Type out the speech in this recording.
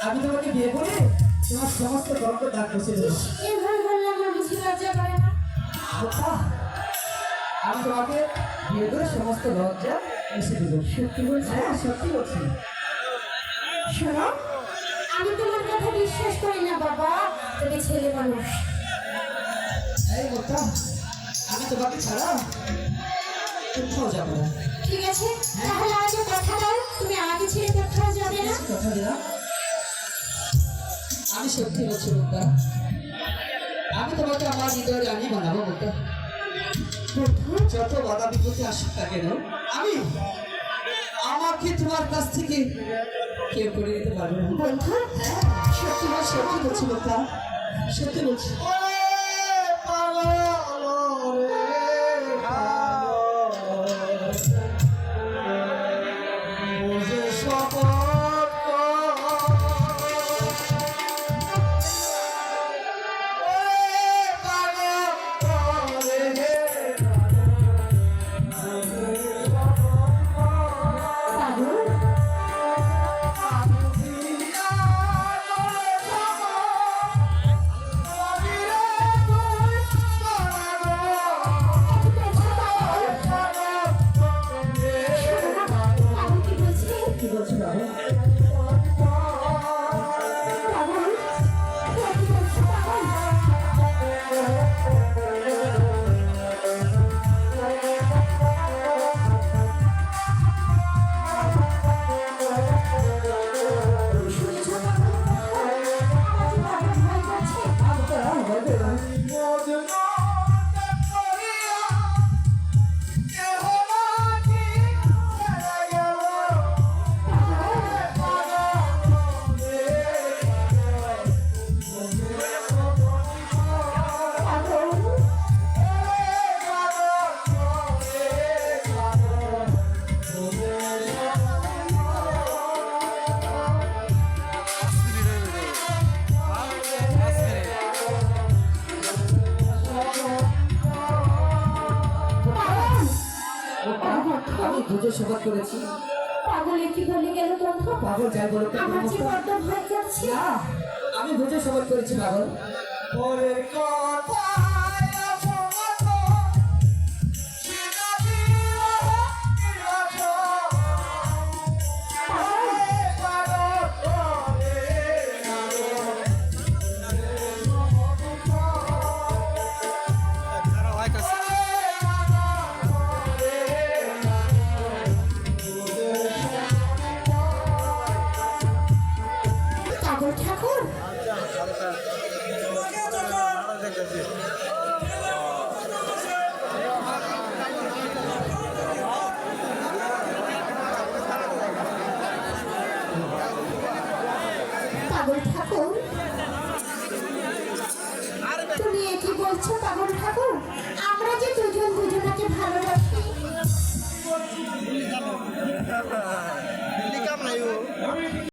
আমি তোমাকে বিয়ে করে তোমার সমস্ত গল্প ডাক বসে দেবো। আমি তোমাকে বিয়ে করে সমস্ত লজ্জা মুছে দেবো। সত্যি বলছি? হ্যাঁ সত্যি বলছি। শোনো, আমি তোমার কথা বিশ্বাস করি না বাবা, তুমি ছেলে মানুষ। এই মোটা, আমি তোমাকে ছাড়া কোথাও যাবো না। ঠিক আছে, তাহলে আজ কথা দাও, তুমি আমাকে ছেড়ে কোথাও যাবে না। কথা দিলাম, আমি সত্যি বলছি মুক্তা, আমি তোমাকে আমার হৃদয়ে রানী বানাবো মুক্তা। যত বাধা বিপত্তি আসুক না কেন, আমি আমাকে তোমার কাছ থেকে কেউ করে দিতে পারবে না। বন্ধু, সত্যি বলছি মুক্তা, সত্যি বলছি। শপথ করেছি। পাগলে কি বলে গেল বন্ধু? পাগল যাই বলো, আমার যে বড্ড ভয় করছে। আমি বুঝে শপথ করেছি পাগল। পরের কথা আমি